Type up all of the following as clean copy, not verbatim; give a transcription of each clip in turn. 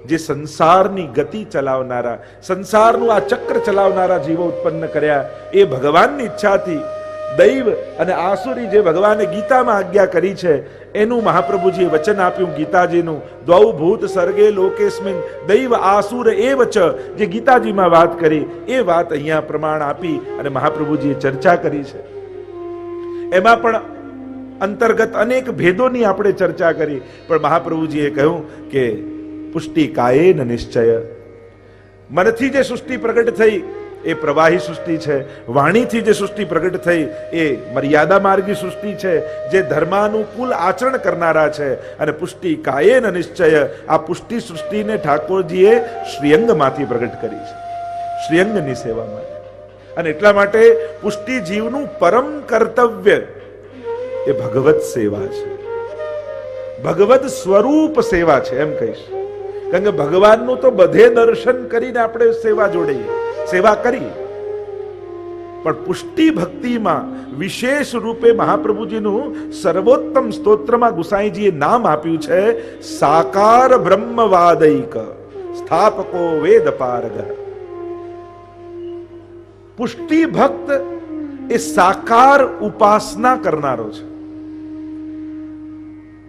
જે સંસારની ગતિ ચલાવનારા, સંસારનું આ ચક્ર ચલાવનારા જીવો ઉત્પન્ન કર્યા, એ ભગવાનની ઈચ્છાથી દૈવ અને આસુરી જે ભગવાને ગીતામાં આજ્ઞા કરી છે એનું મહાપ્રભુજીએ વચન આપ્યું ગીતાજીનું, દ્વૌ ભૂત સર્ગે લોકેસ્મિન દૈવ આસુર એવ ચ, જે ગીતાજીમાં વાત કરી એ વાત અહીંયા પ્રમાણ આપી અને મહાપ્રભુજીએ ચર્ચા કરી છે. એમાં પણ અંતર્ગત અનેક ભેદોની આપણે ચર્ચા કરી, પણ મહાપ્રભુજીએ કહ્યું કે પુષ્ટિ કાયેન નિશ્ચય, મનથી જે સૃષ્ટિ પ્રગટ થઈ એ પ્રવાહી સૃષ્ટિ છે, વાણીથી જે સૃષ્ટિ પ્રગટ થઈ એ મર્યાદા માર્ગી સૃષ્ટિ છે, જે ધર્માનુકૂળ આચરણ કરનારા છે. અને પુષ્ટિ કાયેન નિશ્ચય, આ પુષ્ટિ સૃષ્ટિને ઠાકોરજીએ શ્રીઅંગમાંથી પ્રગટ કરી છે, શ્રીઅંગની સેવા માટે. અને એટલા માટે પુષ્ટિ જીવનું પરમ કર્તવ્ય એ ભગવત સેવા છે, ભગવત સ્વરૂપ સેવા છે એમ કહીશ. કારણ કે ભગવાનનું તો બધે દર્શન કરીને આપણે સેવા જોડીએ, સેવા કરી, પણ પુષ્ટિ ભક્તિમાં વિશેષ રૂપે મહાપ્રભુજીનું સર્વોત્તમ સ્તોત્રમાં ગુસાઈજીએ નામ આપ્યું છે સાકાર બ્રહ્મવાદૈક સ્થાપકો વેદ પારગ. પુષ્ટિ ભક્ત એ સાકાર ઉપાસના કરનારો છે.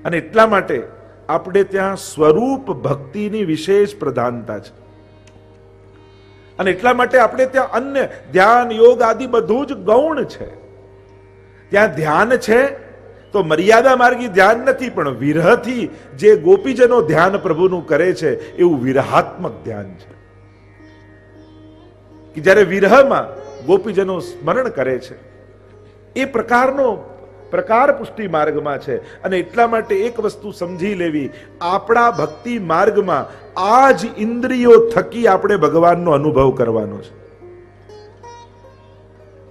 અને એટલા માટે આપણે ત્યાં સ્વરૂપ ભક્તિની વિશેષ પ્રધાનતા છે. અને એટલા માટે આપણે ત્યાં અન્ય ધ્યાન યોગ આદિ બધું જ ગૌણ છે. ત્યાં ધ્યાન છે તો મર્યાદા માર્ગી ધ્યાન નથી, પણ વિરહથી જે ગોપીજનો ધ્યાન પ્રભુનું કરે છે એવું વિરહાત્મક ધ્યાન છે. કે જ્યારે વિરહમાં ગોપીજનો સ્મરણ કરે છે એ પ્રકારનો પ્રકાર પુષ્ટિ માર્ગમાં છે. અને એટલા માટે એક વસ્તુ સમજી લેવી, આપણા ભક્તિ માર્ગમાં આ જ ઇન્દ્રિયો થકી આપણે ભગવાનનો અનુભવ કરવાનો છે.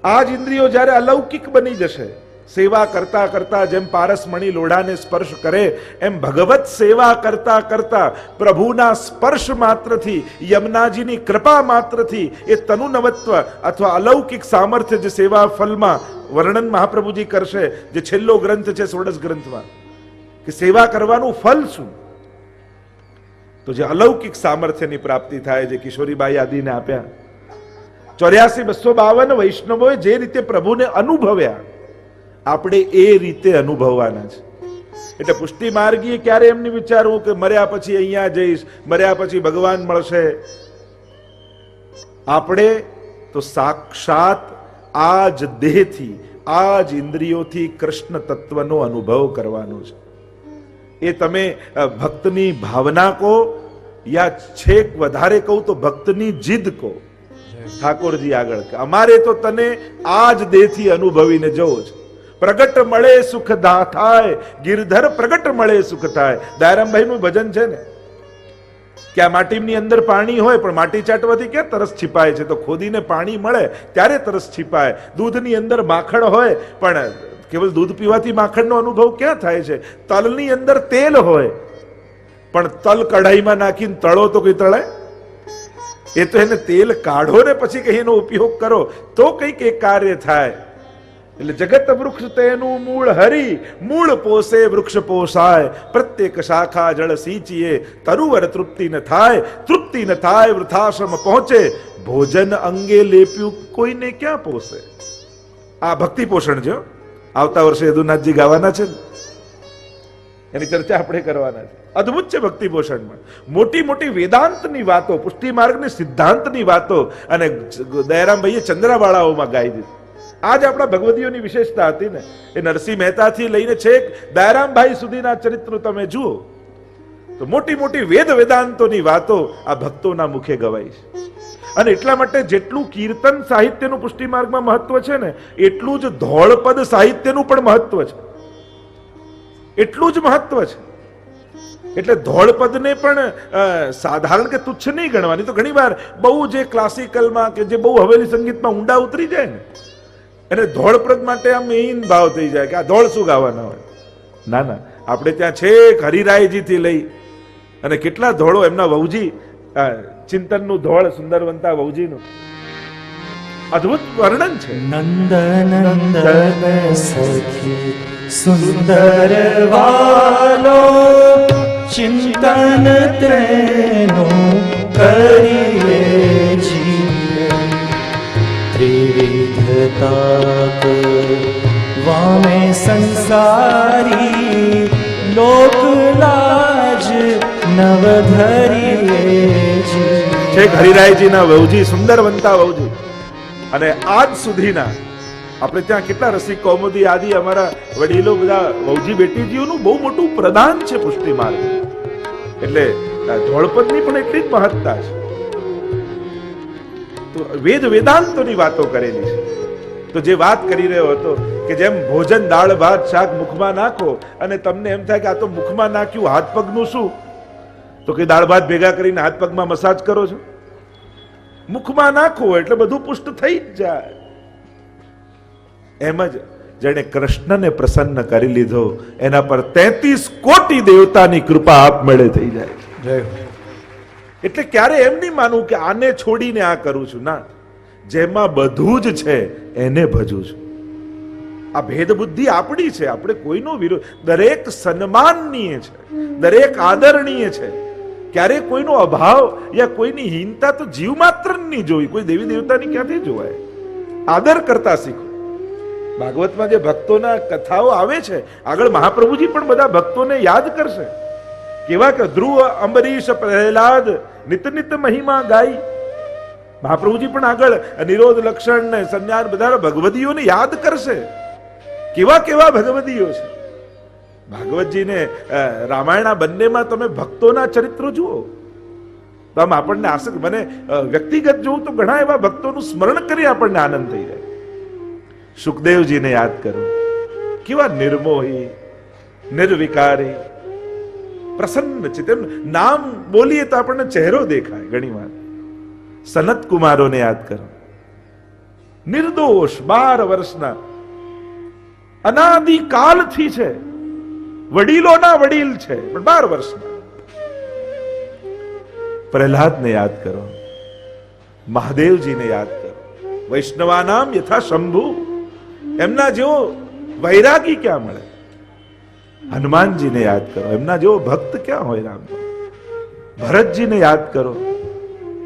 આ જ ઇન્દ્રિયો જ્યારે અલૌકિક બની જશે, સેવા કરતા કરતા જેમ પારસમણી લોઢાને સ્પર્શ કરે એમ ભગવત સેવા કરતા કરતા પ્રભુના સ્પર્શ માત્રથી, યમુનાજીની કૃપા માત્રથી એ તનુનવત્વ અથવા અલૌકિક સામર્થ્ય જે સેવા ફલમાં વર્ણન મહાપ્રભુજી કરશે, જે છેલ્લો ગ્રંથ છે ષોડશ ગ્રંથમાં, કે સેવા કરવાનું ફલ શું, તો જે અલૌકિક સામર્થ્યની પ્રાપ્તિ થાય, જે કિશોરીબાઈ આદિને આપ્યા. 84,252 વૈષ્ણવોએ જે રીતે પ્રભુને અનુભવ્યા આપણે એ રીતે અનુભવવાના છે. એટલે પુષ્ટિ માર્ગીએ ક્યારે એમની વિચારવું કે મર્યા પછી અહીંયા જઈશ, મર્યા પછી ભગવાન મળશે. આપણે તો સાક્ષાત આ જ દેહથી, આ જ ઇન્દ્રિયોથી કૃષ્ણ તત્વનો અનુભવ કરવાનો છે. એ તમે ભક્તની ભાવના કહો યા છેક વધારે કહું તો ભક્તની જીદ કહો. ઠાકોરજી આગળ અમારે તો તને આ જ દેહથી અનુભવીને જવો છે. પ્રગટ મળે સુખ થાય, ગિરધર પ્રગટ મળે સુખ થાય. દયારામભાઈનું ભજન છે ને કે આ માટીની અંદર પાણી હોય પણ માટી ચાટવાથી ક્યાં તરસ छिपाય છે, તો ખોદીને પાણી મળે ત્યારે તરસ छिपाય. દૂધની અંદર માખણ હોય પણ કેવલ દૂધ પીવાથી માખણનો અનુભવ ક્યાં થાય છે. તલની અંદર તેલ હોય પણ તલ કઢાઈમાં નાખીને તળો તો કઈ તળાય? એ તો એને તેલ કાઢો ને પછી કઈ એનો ઉપયોગ કરો તો કઈક એક કાર્ય થાય. એટલે જગત વૃક્ષ તેનું મૂળ હરી, મૂળ પોષે વૃક્ષ પોષાય. પ્રત્યેક શાખા જળ સિંચીએ, તરુવર તૃપ્તિ ન થાય, તૃપ્તિ ન થાય વૃથાશ્રમ પહોંચે. ભોજન અંગે લેપ્યું કોઈને ક્યાં પોષે. આ ભક્તિ પોષણ છે. આવતા વર્ષે યદુનાથજી ગાવાના છે, એની ચર્ચા આપણે કરવાના છે. અદ્ભુત છે ભક્તિ પોષણમાં. મોટી મોટી વેદાંતની વાતો, પુષ્ટિ માર્ગની સિદ્ધાંતની વાતો અને દયારામભાઈએ ચંદ્રાવાળાઓમાં ગાઈ દીધી. આજ આપણા ભગવદીઓની વિશેષતા હતી ને. એ નરસિંહ મહેતાથી લઈને છેક દયારામભાઈ સુધીના ચરિત્ર તમે જુઓ તો મોટી મોટી વેદ વેદાંતોની વાતો આ ભક્તોના મુખે ગવાય છે. અને એટલા માટે જેટલું કીર્તન સાહિત્યનું પુષ્ટિ માર્ગમાં મહત્વ છે ને એટલું જ ધોળપદ સાહિત્યનું પણ મહત્વ છે. એટલું જ મહત્વ છે. એટલે ધોળપદને પણ સાધારણ કે તુચ્છ નહીં ગણવાની. તો ઘણી વાર બહુ જે ક્લાસિકલમાં કે જે બહુ હવેલી સંગીતમાં ઊંડા ઉતરી જાય ને એને ધોળપદ માટે આમ હીન ભાવ થઈ જાય કે આ ધોળ શું ગાવાના હોય. ના ના, આપણે ત્યાં છેક હરિરાયજી થી લઈ અને કેટલા ધોળો એમના વહુજી, ચિંતનનું ધોળ સુંદરવંતા વહુજીનું અદ્ભુત વર્ણન છે. નંદ નંદન સખી સુંદર વાલો ચિંતન તેનો હરિએ છેક હરિરાયજીના વહુજી, સુંદરવંતા વહુજી. અને આજ સુધીના આપણે ત્યાં કેટલા રસિક કૌમુદી આદિ અમારા વડીલો બધા વહુજી બેટીજીઓનું બહુ મોટું પ્રદાન છે પુષ્ટિ માર્ગ. એટલે ધોળપદની પણ એટલી જ મહત્તા છે. તો વેદ વેદાંતોની વાતો કરેલી છે. તો જે વાત કરી રહ્યો હતો કે જેમ ભોજન દાળ ભાત શાક મુખમાં નાખો અને તમને એમ થાય કે આ તો મુખમાં નાખ્યું, હાથ પગનું શું? તો કે દાળ ભાત ભેગા કરીને હાથ પગમાં મસાજ કરો છો. મુખમાં નાખો એટલે બધું પુષ્ટ થઈ જ જાય. એમ જ જેને કૃષ્ણને પ્રસન્ન કરી લીધો એના પર 33 કોટી દેવતાની કૃપા આપમેળે થઈ જાય. એટલે ક્યારે એમ નહીં માનવું કે આને છોડીને આ કરું છું. ના, જેમાં બધું જ છે એને ભજું છું. આ ભેદ બુદ્ધિ આપણી છે, આપણે કોઈનો વિરોધ, દરેક સન્માનનીય છે, દરેક આદરણીય છે. ક્યારે કોઈનો અભાવ યા કોઈની હીનતા તો જીવ માત્ર નહીં જોઈ, કોઈ દેવી દેવતાની ક્યાંથી જોવાય? આદર કરતા શીખો. ભાગવતમાં જે ભક્તોના કથાઓ આવે છે, આગળ મહાપ્રભુજી પણ બધા ભક્તોને યાદ કરશે. કેવા કે ધ્રુવ, અંબરીશ, પ્રહલાદ નિત નિત મહિમા ગાઈ. મહાપ્રભુજી પણ આગળ નિરોધ, લક્ષણ ને સંજ્ઞાન બધા ભગવદીઓને યાદ કરશે. કેવા કેવા ભગવદીઓ છે. ભાગવતજીને રામાયણ બંનેમાં તમે ભક્તોના ચરિત્રો જુઓ તો આમ આપણને આસક્ત, મને વ્યક્તિગત જોઉં તો ઘણા એવા ભક્તોનું સ્મરણ કરી આપણને આનંદ થઈ જાય. સુખદેવજીને યાદ કરો, કેવા નિર્મોહી, નિર્વિકારી, પ્રસન્ન છે. તેમ નામ બોલીએ તો આપણને ચહેરો દેખાય ઘણી વાર. સનત કુમારોને યાદ કરો, નિર્દોષ, 12 વર્ષના, અનાદિકાલથી છે, વડીલોના વડીલ છે, પણ 12 વર્ષના. પ્રહલાદને યાદ કરો, મહાદેવજીને યાદ કરો, વૈષ્ણવાનામ યથા શંભુ, એમના જેવો વૈરાગી ક્યાં મળે? હનુમાનજીને યાદ કરો, એમના જેવો ભક્ત ક્યાં હોય? રામ. ભરતજીને યાદ કરો.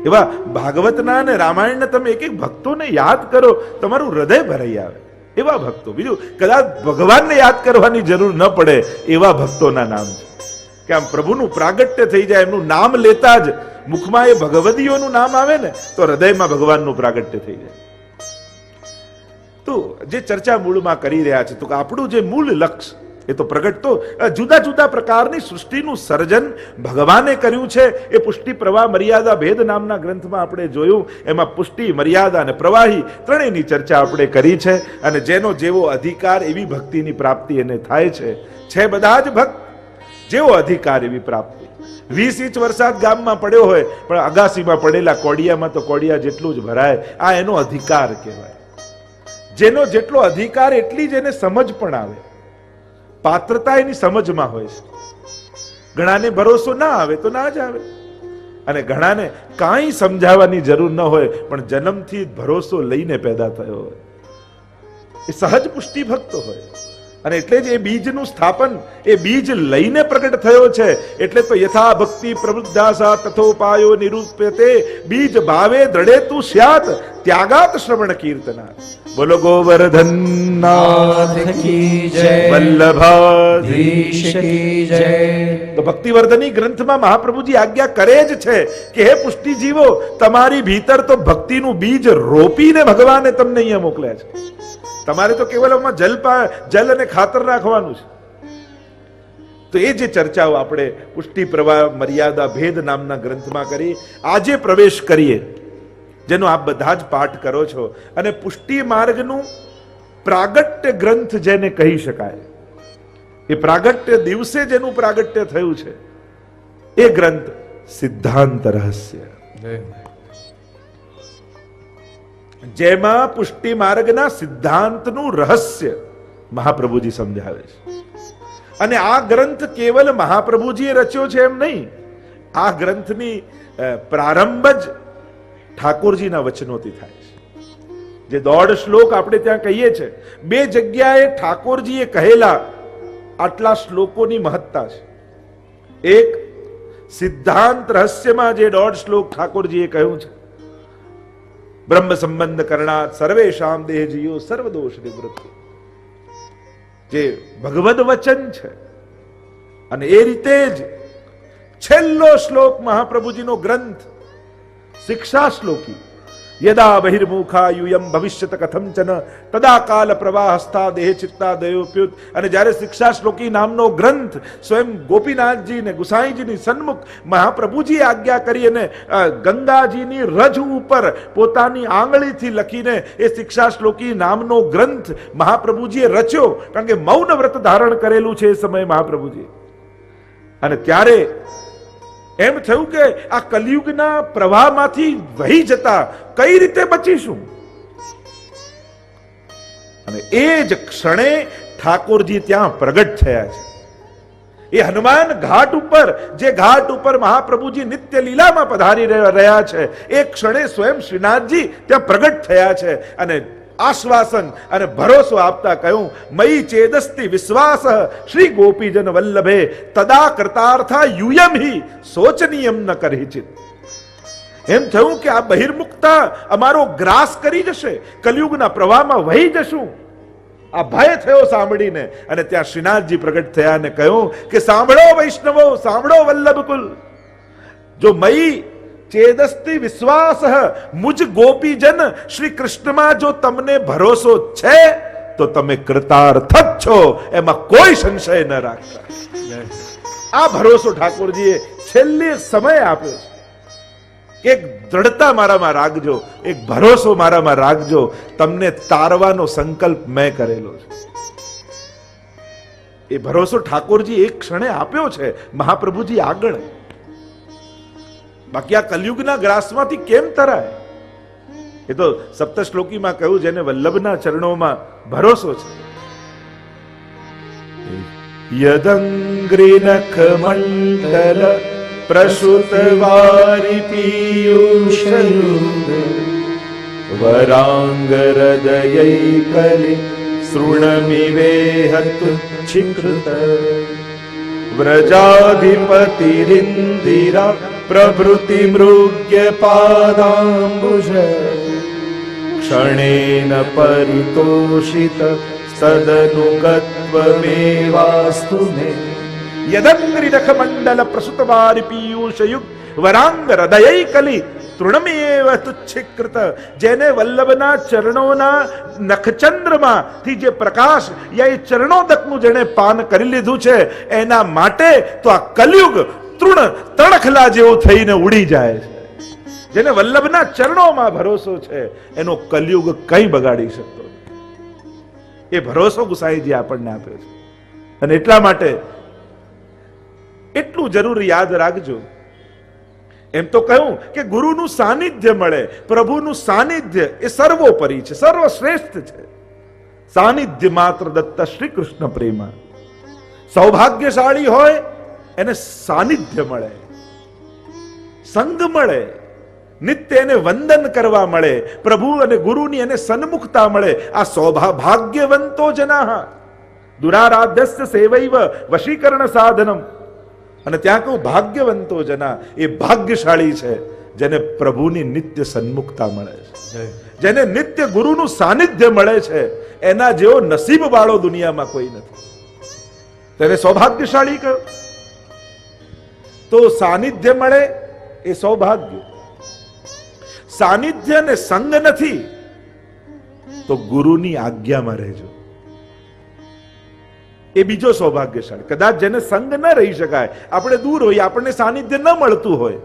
એવા ભાગવતના અને રામાયણના તમે એક એક ભક્તોને યાદ કરો, તમારું હૃદય ભરાઈ આવે. એવા ભક્તો, બીજું કદાચ ભગવાનને યાદ કરવાની જરૂર ન પડે એવા ભક્તોના નામ છે કે આમ પ્રભુનું પ્રાગટ્ય થઈ જાય. એમનું નામ લેતા જ મુખમાં એ ભગવદીઓનું નામ આવે ને તો હૃદયમાં ભગવાનનું પ્રાગટ્ય થઈ જાય. તો જે ચર્ચા મૂળમાં કરી રહ્યા છે, તો આપણું જે મૂળ લક્ષ્ય એ તો પ્રગટ, તો જુદા જુદા પ્રકારની સૃષ્ટિનું સર્જન ભગવાને કર્યું છે. એ પુષ્ટિ, પ્રવાહ, મર્યાદા, ભેદ નામના ગ્રંથમાં આપણે જોયું. એમાં પુષ્ટિ, મર્યાદા અને પ્રવાહી ત્રણેયની ચર્ચા આપણે કરી છે. અને જેનો જેવો અધિકાર એવી ભક્તિની પ્રાપ્તિ એને થાય છે બધા જ ભક્ત જેવો અધિકાર એવી પ્રાપ્તિ. 20 ઇંચ વરસાદ ગામમાં પડ્યો હોય પણ અગાસીમાં પડેલા કોડિયામાં તો કોડિયા જેટલું જ ભરાય. આ એનો અધિકાર કહેવાય. જેનો જેટલો અધિકાર એટલી જ એને સમજ પણ આવે. પાત્રતા એની સમજમાં હોય છે. ઘણાને ભરોસો ના આવે તો ના જ આવે, અને ઘણાને કાંઈ સમજાવવાની જરૂર ન હોય પણ જન્મથી ભરોસો લઈને પેદા થયો હોય, એ સહજ પુષ્ટિ ભક્ત હોય. અને એટલે જ એ બીજનું સ્થાપન એ બીજ લઈને પ્રગટ થયો છે. એટલે તો યથા ભક્તિ પ્રવૃદ્ધાસા તથોપાયો નિરૂપ્યતે બીજ ભાવે દ્રઢેતુ સ્યાત ત્યાગાત શ્રવણ કીર્તના. બોલો ગોવર્ધન નાથ કી જય, વલ્લભાધીશ કી જય. તો ભક્તિવર્ધની ગ્રંથમાં મહાપ્રભુજી આજ્ઞા કરે જ છે કે હે પુષ્ટિ જીવો, તમારી ભીતર તો ભક્તિનું બીજ રોપીને ભગવાને તમને અહીંયા મોકલ્યા છે. તમારે તો કેવલ જલ અને ખાતર નાખવાનું છે. તો એ જે ચર્ચાઓ આપણે પુષ્ટિ, પ્રવાહ, મર્યાદા, ભેદ નામના ગ્રંથમાં કરી. આજે પ્રવેશ કરીએ જેનો આપ બધા જ પાઠ કરો છો, અને પુષ્ટિ માર્ગનું પ્રાગટ્ય ગ્રંથ જેને કહી શકાય, એ પ્રાગટ્ય દિવસે જેનું પ્રાગટ્ય થયું છે એ ગ્રંથ સિદ્ધાંત રહસ્ય, જેમાં પુષ્ટિ માર્ગના સિદ્ધાંતનું રહસ્ય મહાપ્રભુજી સમજાવે છે. અને આ ગ્રંથ કેવલ મહાપ્રભુજીએ રચ્યો છે એમ નહીં. આ ગ્રંથની પ્રારંભ જ ઠાકોરજીના વચનોથી થાય છે. જે 1.5 શ્લોક આપણે ત્યાં કહીએ છીએ, 2 જગ્યાએ ઠાકોરજીએ કહેલા આટલા શ્લોકોની મહત્તા છે. એક સિદ્ધાંત રહસ્યમાં જે 1.5 શ્લોક ઠાકોરજીએ કહ્યું છે, બ્રહ્મ સંબંધ કરણાત સર્વેશામ દેહ જીયો સર્વદોષ નિવૃત્તિ, જે ભગવદ વચન છે. અને એ રીતે જ છેલ્લો શ્લોક મહાપ્રભુજીનો ગ્રંથ શિક્ષા શ્લોકી. યદા બહિર્મુખા યુયમ ભવિષ્યત કથંચન તદા કાલ પ્રવાહસ્થા દેહ ચિત્તા દયોપ્યુત. અને જ્યારે શિક્ષા શ્લોકી નામનો ગ્રંથ સ્વયં ગોપીનાથજી ને ગુસાઈજીની સન્મુખ મહાપ્રભુજીએ આજ્ઞા કરી અને ગંગાજીની રજ ઉપર પોતાની આંગળીથી લખીને એ શિક્ષા શ્લોકી નામનો ગ્રંથ મહાપ્રભુજીએ રચ્યો. કારણ કે મૌન વ્રત ધારણ કરેલું છે એ સમયે મહાપ્રભુજી. અને ત્યારે એમ થયું કે આ કલિયુગના પ્રવાહમાંથી વહી જતા કઈ રીતે બચીશું. અને એ જ ક્ષણે ઠાકોરજી ત્યાં પ્રગટ થયા છે. એ હનુમાન ઘાટ ઉપર, જે ઘાટ ઉપર મહાપ્રભુજી નિત્ય લીલામાં પધારી રહ્યા છે, એ ક્ષણે સ્વયં શ્રીનાથજી ત્યાં પ્રગટ થયા છે. અને આશ્વાસન અને ભરોસો આપતા કહ્યું, મયી ચેદસ્તિ વિશ્વાસ શ્રી ગોપીજન વલ્લભે તદા કૃતાર્થા યુયમ હિ શોચનીયમ ન કરહિચિત. એમ થયું કે આ બહિર્મુખતા અમારો ગ્રાસ કરી જશે, કલિયુગના પ્રવાહમાં વહી જશું. આ ભય થયો સાંભળીને. અને ત્યાં શ્રીનાથજી પ્રગટ થયા અને કહ્યું કે સાંભળો વૈષ્ણવો, સાંભળો વલ્લભકુલ, જો મયી ચેદસ્તિ વિશ્વાસ મુજ ગોપીજન શ્રી કૃષ્ણમાં જો તમને ભરોસો છે તો તમે કૃતાર્થ જ છો, એમાં કોઈ સંશય ન રાખતા. આ ભરોસો ઠાકોરજીએ છેલ્લે સમય આપ્યો છે. એક દ્રઢતા મારામાં રાખજો, એક ભરોસો મારામાં રાખજો, તમને તારવાનો સંકલ્પ મેં કરેલો છે. એ ભરોસો ઠાકોરજી એક ક્ષણે આપ્યો છે મહાપ્રભુજી આગળ. બાકી આ કલયુગના ગ્રાસમાંથી કેમ તરાય? એ તો સપ્તશ્લોકીમાં કહ્યું, જેને વલ્લભના ચરણોમાં ભરોસો છે. યદંગ્રીનખ મંડલ પ્રસુત વારી પીયુષયુગ વરાંગ હૃદયૈ કલિ સૃણમિવેહતુચ્છિકૃત વ્રજાધિપતિરિન્દિરા પ્રભૃતિ મૃગ્ય પાદાંબુજ ક્ષણેન પરિતોષિત સદનુગત્વમેવાસ્તુ મે. યદંગ્રીનખ મંડલ પ્રસુતવારી પીયુષયુગ વરાંગ હૃદયૈ કલિ તૃણમેવ તુચ્છિકૃત. જેને વલ્લભના ચરણોના નખચંદ્રમાંથી જે પ્રકાશ યા એ ચરણોદકનું જેને પાન કરી લીધું છે, એના માટે તો આ કલયુગ તણખલા જેવું થઈને ઉડી જાય છે. જેને વલ્લભના ચરણોમાં ભરોસો છે એનો કલયુગ કંઈ બગાડી શકતો નથી. એ ભરોસો ગુસાઈજી આપણને આપ્યો છે. અને એટલા માટે એટલું જરૂર યાદ રાખજો. એમ તો કહ્યું કે ગુરુનું સાનિધ્ય મળે, પ્રભુનું સાનિધ્ય એ સર્વોપરી છે, સર્વશ્રેષ્ઠ છે. સાનિધ્ય માત્ર દત્ત શ્રી કૃષ્ણ પ્રેમા. સૌભાગ્યશાળી હોય એને સાનિધ્ય મળે, સંગ મળે, નિત્ય એને વંદન કરવા મળે, પ્રભુ અને ગુરુની એને સન્મુખતા મળે. આ સૌભાગ્યવંતો જનાહ દુરારાધ્યસ્ય સેવૈવ વશીકરણ સાધનમ. અને ત્યાં કહું ભાગ્યવંતો જના, એ ભાગ્યશાળી છે જેને પ્રભુની નિત્ય સન્મુખતા મળે છે, જેને નિત્ય ગુરુનું સાનિધ્ય મળે છે. એના જેવો નસીબ વાળો દુનિયામાં કોઈ નથી. તેને સૌભાગ્યશાળી કહ્યું. તો સાનિધ્ય મળે એ સૌભાગ્ય. સાનિધ્ય ને સંગ નથી તો ગુરુની આજ્ઞામાં રહેજો, એ બીજો સૌભાગ્યશાળી. કદાચ જેને સંગ ન રહી શકાય, આપણે દૂર હોઈએ, આપણને સાનિધ્ય ન મળતું હોય,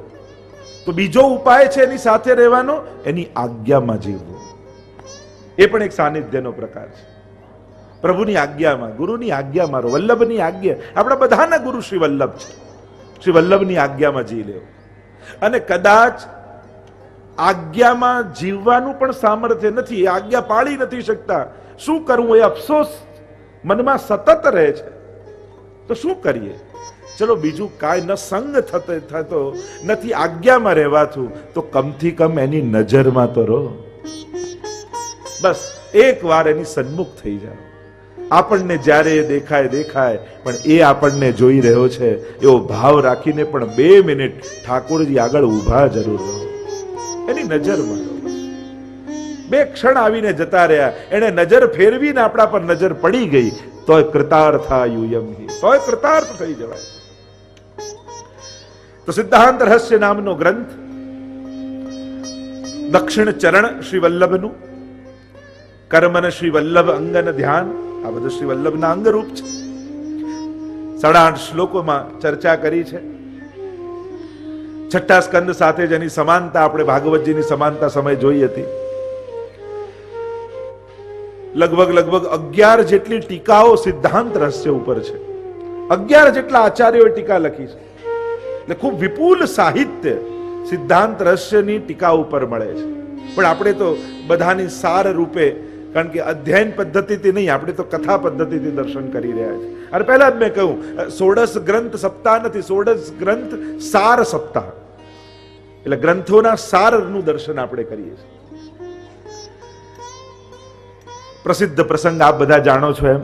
તો બીજો ઉપાય છે એની સાથે રહેવાનો, એની આજ્ઞામાં જીવવું. એ પણ એક સાનિધ્યનો પ્રકાર છે. પ્રભુની આજ્ઞામાં, ગુરુની આજ્ઞામાં, વલ્લભની આજ્ઞા. આપણા બધાના ગુરુ શ્રી વલ્લભ છે. શ્રી વલ્લભની આજ્ઞામાં જી લેવું. અને કદાચ આજ્ઞામાં જીવવાનું પણ સામર્થ્ય નથી, આજ્ઞા પાળી નથી શકતા, શું કરવું એ અફસોસ મનમાં સતત રહે છે, તો શું કરીએ? ચલો બીજું કાંઈ ન સંગ થતો નથી, આજ્ઞામાં રહેવાતું, તો કમથી કમ એની નજરમાં તો રહો. બસ એક વાર એની સન્મુખ થઈ જાઓ. આપણને જ્યારે દેખાય પણ એ આપણને જોઈ રહ્યો છે એવો ભાવ રાખીને પણ 2 મિનિટ ઠાકોરજી આગળ ઊભા જરૂર રહો, એની નજરમાં રહો. 2 ક્ષણ આવીને જતા રહ્યા, એને નજર ફેરવીને આપણા પર નજર પડી ગઈ, તોય કૃતાર્થા યુયમ હિ, તોય કૃતાર્થ થઈ જવાય. તો સિદ્ધાંત રહસ્ય નામનો ગ્રંથ, દક્ષિણ ચરણ શ્રી વલ્લભનું, કર્મન શ્રી વલ્લભ અંગન ધ્યાન, આ બધું શ્રી વલ્લભના અંગરૂપ છે. 8.5 શ્લોકોમાં ચર્ચા કરી છે. છઠ્ઠા સ્કંદ સાથે જેની સમાનતા આપણે ભાગવતજીની સમાનતા સમય જોઈ હતી. લગભગ 11 જેટલી ટીકાઓ સિદ્ધાંત રહસ્ય ઉપર છે. 11 જેટલા આચાર્યોએ ટીકા લખી છે. એટલે ખૂબ વિપુલ સાહિત્ય સિદ્ધાંત રહસ્યની ટીકા ઉપર મળે છે. પણ આપણે તો બધાની સાર રૂપે, કારણ કે અધ્યયન પદ્ધતિથી નહીં, આપણે તો કથા પદ્ધતિથી દર્શન કરી રહ્યા છે. અને પહેલા જ મેં કહ્યું, 16 ગ્રંથ સપ્તાહ નથી, 16 ગ્રંથ સાર સપ્તાહ. એટલે ગ્રંથોના સારનું દર્શન આપણે કરીએ છીએ. પ્રસિદ્ધ પ્રસંગ આપ બધા જાણો છો એમ,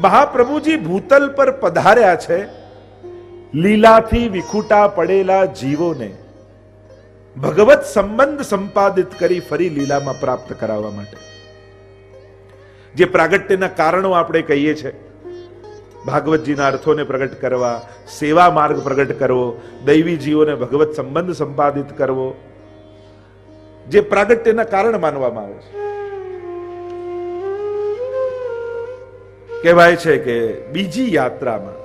મહાપ્રભુજી ભૂતલ પર પધાર્યા છે લીલાથી વિખૂટા પડેલા જીવોને ભગવત સંબંધ સંપાદિત કરી ફરી લીલામાં પ્રાપ્ત કરાવવા માટે. જે પ્રાગટ્યના કારણો આપણે કહીએ છીએ, ભાગવતજીના અર્થોને પ્રગટ કરવા, સેવા માર્ગ પ્રગટ કરવો, દૈવી જીવોને ભગવત સંબંધ સંપાદિત કરવો, જે પ્રાગટ્યના કારણ માનવામાં આવે છે. કહેવાય છે કે બીજી યાત્રામાં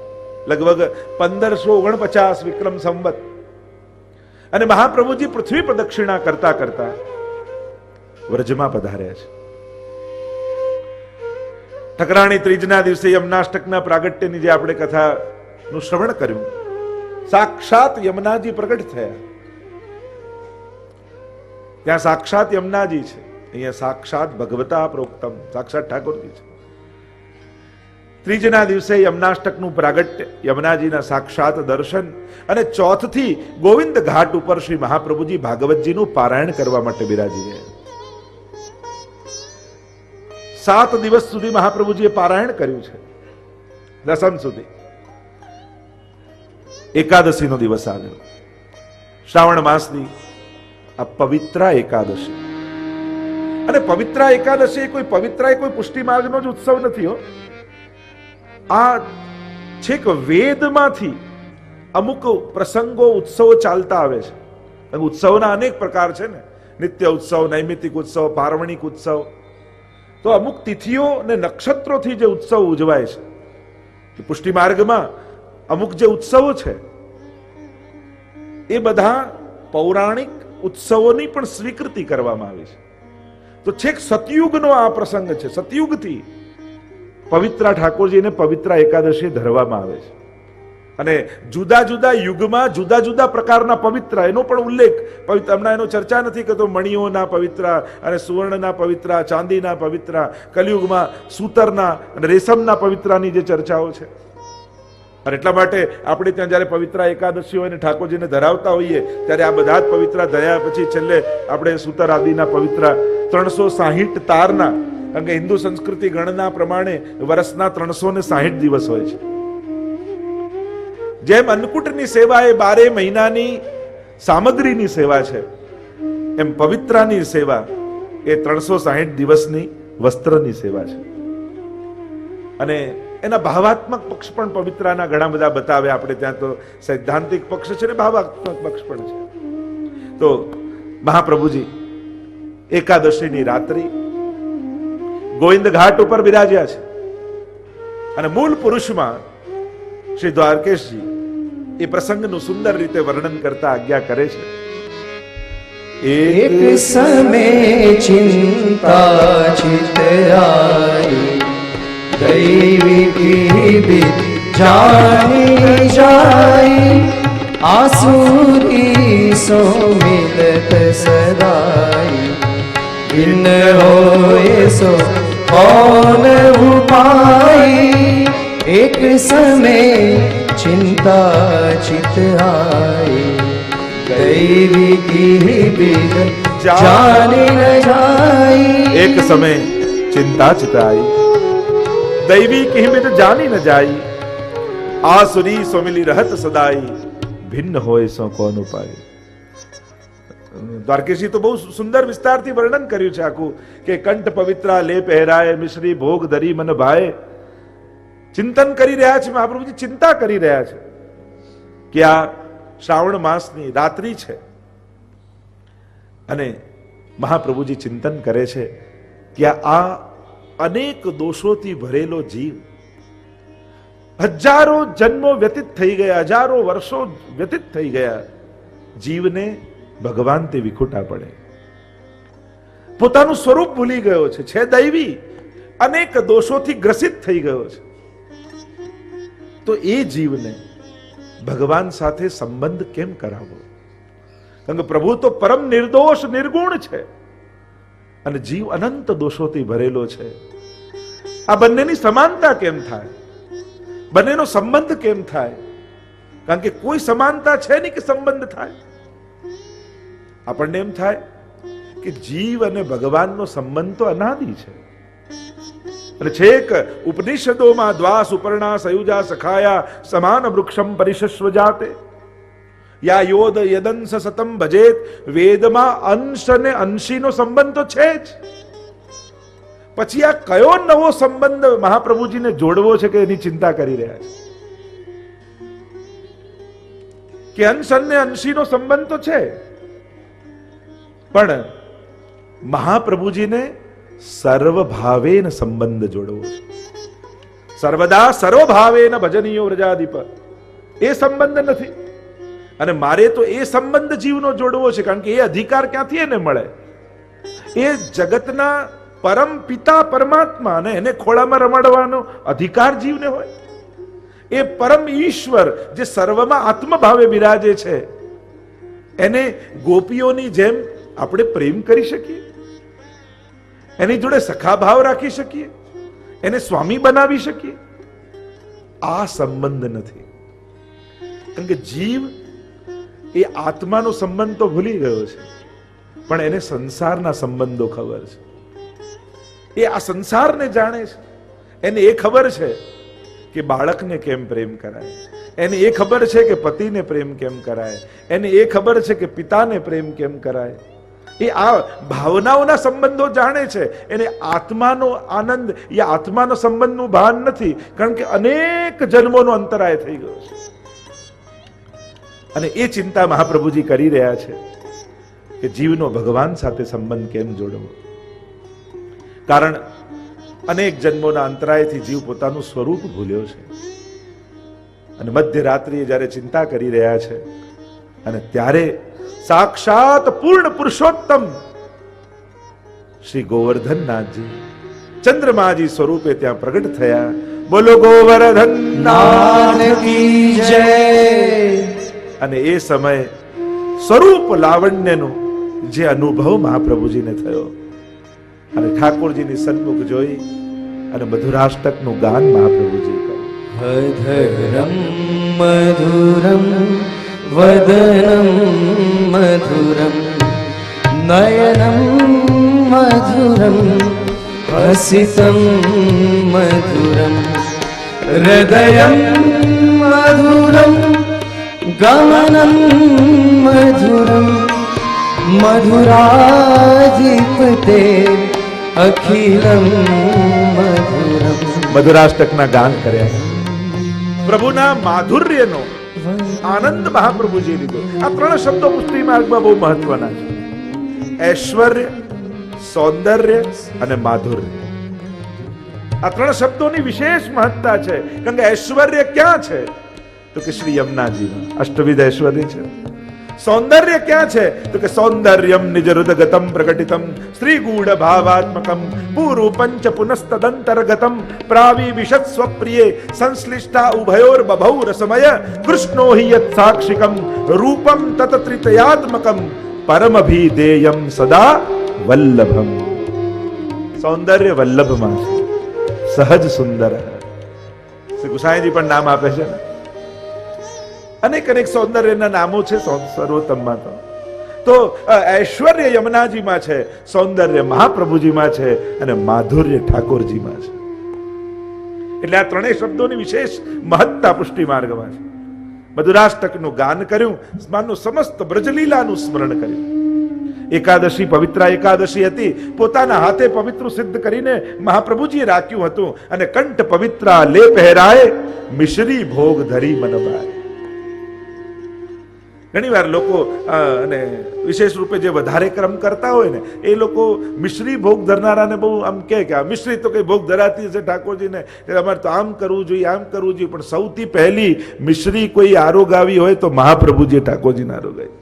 લગભગ 1549 વિક્રમ સંવત અને મહાપ્રભુજી પૃથ્વી પ્રદક્ષિણા કરતા કરતા વ્રજમાં પધાર્યા છે. ઠકરાણી ત્રીજના દિવસે યમનાષ્ટકના પ્રાગટ્યની જે આપણે કથાનું શ્રવણ કર્યું, સાક્ષાત યમુનાજી પ્રગટ થયા. ત્યાં સાક્ષાત યમુનાજી છે, અહીંયા સાક્ષાત ભગવતા પ્રોક્તમ, સાક્ષાત ઠાકોરજી છે. ત્રીજના દિવસે યમનાષ્ટકનું પ્રાગટ્ય, યમુનાજીના સાક્ષાત દર્શન, અને ચોથથી ગોવિંદ ઘાટ ઉપર શ્રી મહાપ્રભુજી ભાગવતજીનું પારાયણ કરવા માટે બિરાજી રહ્યા. 7 દિવસ સુધી મહાપ્રભુજીએ પારાયણ કર્યું છે. દસમ સુધી એકાદશીનો દિવસ આવ્યો, શ્રાવણ માસની આ પવિત્રા એકાદશી. અને પવિત્રા એકાદશી કોઈ પુષ્ટિ માર્ગનો જ ઉત્સવ નથી હો. આ છેક વેદમાંથી અમુક પ્રસંગો, ઉત્સવો ચાલતા આવે છે. ઉત્સવના અનેક પ્રકાર છે ને, નિત્ય ઉત્સવ, નૈમિતિક ઉત્સવ, પાર્વણિક ઉત્સવ. તો અમુક તિથિઓ ને નક્ષત્રોથી જે ઉત્સવ ઉજવાય છે, પુષ્ટિ માર્ગમાં અમુક જે ઉત્સવો છે એ બધા પૌરાણિક ઉત્સવોની પણ સ્વીકૃતિ કરવામાં આવી છે. તો છેક સતયુગનો આ પ્રસંગ છે. સતયુગથી પવિત્રા ઠાકોરજીને પવિત્રા એકાદશી ધરવામાં આવે છે. અને જુદા જુદા યુગમાં જુદા જુદા પ્રકારના પવિત્ર, એનો પણ ઉલ્લેખ, હમણાં એનો ચર્ચા નથી કરતો, મણીઓના પવિત્ર અને સુવર્ણના પવિત્ર, ચાંદીના પવિત્ર, કલિયુગમાં સૂતરના અને રેશમના પવિત્રની જે ચર્ચાઓ છે. અને એટલા માટે આપણે ત્યાં જયારે પવિત્રા એકાદશી હોય ને ઠાકોરજીને ધરાવતા હોઈએ ત્યારે આ બધા જ પવિત્ર ધર્યા પછી છેલ્લે આપણે સૂતર આદિના પવિત્ર 360 તારના, કારણ કે હિન્દુ સંસ્કૃતિ ગણના પ્રમાણે વર્ષના 360 દિવસ હોય છે. જેમ અન્નકૂટની સેવા એ 12 મહિનાની સામગ્રીની સેવા છે, એમ પવિત્રાની સેવા એ 360 દિવસની વસ્ત્રની સેવા છે. અને એના ભાવાત્મક પક્ષ પણ પવિત્રાના ઘણા બધા બતાવ્યા. આપણે ત્યાં તો સૈદ્ધાંતિક પક્ષ છે ને ભાવાત્મક પક્ષ પણ છે. તો મહાપ્રભુજી એકાદશીની રાત્રિ ગોવિંદ ઘાટ ઉપર બિરાજ્યા છે. અને મૂળ પુરુષમાં શ્રી દ્વારકેશજી એ પ્રસંગનું સુંદર રીતે વર્ણન કરતા આજ્ઞા કરે છે. એક સમય ચિંતા ચિત આઈ, દૈવી વિદ જાની જાય, આસુરી સો મિલત સદાઈ, બિન હોય સો કૌન ઉપાય, એક સમય ચિંતા ચિત આઈ, દૈવી કી વિદ જાની ન જાય. એક સમય ચિંતા ચિતાઈ, દૈવી કી વિદ જાની ન જાય, આસુરી સો મિલી રહત સદાઈ, ભિન્ન હોય સો કોન ઉપાય. દ્વારકેશી તો બહુ સુંદર વિસ્તારથી વર્ણન કર્યું છે આખું, કે કંઠ પવિત્રા લે પહેરાય, મિશ્રી ભોગ ધરી મન ભાય. ચિંતન કરી રહ્યા છે મહાપ્રભુજી, ચિંતા કરી રહ્યા છે કે આ શ્રાવણ માસની રાત્રિ છે અને મહાપ્રભુજી ચિંતન કરે છે કે આ અનેક દોષોથી ભરેલો જીવ, હજારો જન્મો વ્યતીત થઈ ગયા, હજારો વર્ષો વ્યતીત થઈ ગયા, જીવને ભગવાન તે વિખૂટા પડે, પોતાનું સ્વરૂપ ભૂલી ગયો છે દૈવી, અનેક દોષોથી ગ્રસિત થઈ ગયો છે. તો એ જીવને ભગવાન સાથે સંબંધ કેમ કરાવવો? કારણ કે પ્રભુ તો પરમ નિર્દોષ નિર્ગુણ છે અને જીવ અનંત દોષોથી ભરેલો છે. આ બંનેની સમાનતા કેમ થાય? બંનેનો સંબંધ કેમ થાય? કારણ કે કોઈ સમાનતા છે નહીં કે સંબંધ થાય. આપણને એમ થાય કે જીવ અને ભગવાનનો સંબંધ તો અનાદિ છે અને છેક ઉપનિષદોમાં દ્વા સુપર્ણા સયુજા સખાયા સમાન વૃક્ષમ પરિશસ્વ જાતે યા યોદ યદંશ સતમ ભજેત. વેદમાં અંશ અને અંશીનો સંબંધ તો છે જ. પછી આ કયો નવો સંબંધ મહાપ્રભુજીને જોડવો છે કે એની ચિંતા કરી રહ્યા છે? કે અંશ અને અંશીનો સંબંધ તો છે, પણ મહાપ્રભુજીને સર્વભાવેન સંબંધ જોડવો છે. સર્વદા સર્વભાવેન ભજનીયો વ્રજાધિપ, એ સંબંધ નથી. અને મારે તો એ સંબંધ જીવનો જોડવો છે, કારણ કે એ અધિકાર ક્યાંથી એને મળે? એ જગતના પરમ પિતા પરમાત્મા અને એને ખોળામાં રમાડવાનો અધિકાર જીવને હોય. એ પરમ ઈશ્વર જે સર્વમાં આત્મભાવે બિરાજે છે, એને ગોપીઓની જેમ આપણે પ્રેમ કરી શકીએ? એની જોડે સખા ભાવ રાખી શકીએ? એને સ્વામી બનાવી શકીએ? આ સંબંધ નથી. કારણ કે જીવ એ આત્માનો સંબંધ તો ભૂલી ગયો છે, પણ એને સંસારના સંબંધો ખબર છે. એ આ સંસારને જાણે છે. એને એ ખબર છે કે બાળકને કેમ પ્રેમ કરાય, એને એ ખબર છે કે પતિને પ્રેમ કેમ કરાય, એને એ ખબર છે કે પિતાને પ્રેમ કેમ કરાય. એ આ ભાવનાઓના સંબંધો જાણે છે. એને આત્માનો આનંદ યા આત્માનો સંબંધનું ભાન નથી, કારણ કે અનેક જન્મોનો અંતરાય થઈ ગયો છે. અને એ ચિંતા મહાપ્રભુજી કરી રહ્યા છે કે જીવનો ભગવાન સાથે સંબંધ કેમ જોડવો. કારણ અનેક જન્મોના અંતરાયથી જીવ પોતાનું સ્વરૂપ ભૂલ્યો છે અને મધ્યરાત્રિએ જ્યારે ચિંતા કરી રહ્યા છે અને ત્યારે સાક્ષાત પૂર્ણ પુરુષોત્તમ શ્રી ગોવર્ધનનાથજી ચંદ્રમાજી સ્વરૂપે ત્યાં પ્રગટ થયા. બોલો ગોવર્ધન નાથ કી જય. અને એ સમયે સ્વરૂપ લાવણ્યનો જે અનુભવ મહાપ્રભુજીને થયો અને ઠાકોરજીની સન્મુખ જોઈ અને મધુરાષ્ટકનું ગાન મહાપ્રભુજી કર્યું. અધરમ મધુરમ વદનમ મધુરમ નયનમ મધુરમ હસિતમ મધુરમ હૃદયમ મધુરમ ગમનમ મધુરમ મધુરાધિપતે અખિલમ મધુરમ. મધુરાષ્ટકના ગાન કર્યા. પ્રભુના માધુર્યનો આનંદ મહાપ્રભુજી લીધો. આ ત્રણ શબ્દો પુષ્ટિ માર્ગમાં બહુ મહત્વના છે. ઐશ્વર્ય, સૌંદર્ય અને માધુર્ય. આ ત્રણ શબ્દોની વિશેષ મહત્તા છે. કારણ કે ઐશ્વર્ય ક્યાં છે? તો કે શ્રી યમુનાજીમાં અષ્ટવિધ ઐશ્વર્ય છે. સૌંદર્ય ક્યાં છે? તો કે સૌંદર્યમ નિજ હૃદગતમ પ્રકટિતમ શ્રી ગૂઢ ભાવાત્મકમ પૂર્વ પંચ પુનસ્તદંતર્ગતમ પ્રાવી વિશદ સ્વપ્રિયે સંશ્લિષ્ટા ઉભયોર બભૌ રસમય કૃષ્ણો હિ યત સાક્ષિકમ રૂપમ તત ત્રિતયાત્મકમ પરમભિધેયમ સદા વલ્લભમ. સૌંદર્ય વલ્લભમાં છે, સહજ સુંદર. શ્રી ગુસાઈજી પણ નામ આપે છે ને, અનેક અનેક સૌંદર્યના નામો છે સર્વોત્તમમાં. તો ઐશ્વર્ય યમુનાજીમાં છે, સૌંદર્ય મહાપ્રભુજીમાં છે અને માધુર્ય ઠાકોરજીમાં છે. એટલે આ ત્રણેય શબ્દોની વિશેષ મહત્તા પુષ્ટિ માર્ગમાં છે. મધુરાષ્ટકનું ગાન કર્યું, સ્માનનું સમસ્ત બ્રજલીલાનું સ્મરણ કર્યું. એકાદશી પવિત્ર એકાદશી હતી, પોતાના હાથે પવિત્ર સિદ્ધ કરીને મહાપ્રભુજીએ રાખ્યું હતું અને કંઠ પવિત્રા લે પહેરાય મિશ્રી ભોગ ધરી મન બાય. ઘણી વાર લોકો અને વિશેષ રૂપે જે વધારે ક્રમ કરતા હોય ને એ લોકો મિશ્રી ભોગ ધરનારાને બહુ આમ કહે કે આ મિશ્રી તો કઈ ભોગ ધરાતી છે ઠાકોરજીને, અમારે તો આમ કરવું જોઈએ આમ કરવું જોઈએ. પણ સૌથી પહેલી મિશ્રી કોઈ આરોગાવી હોય તો મહાપ્રભુજીએ ઠાકોરજીને આરોગાવી.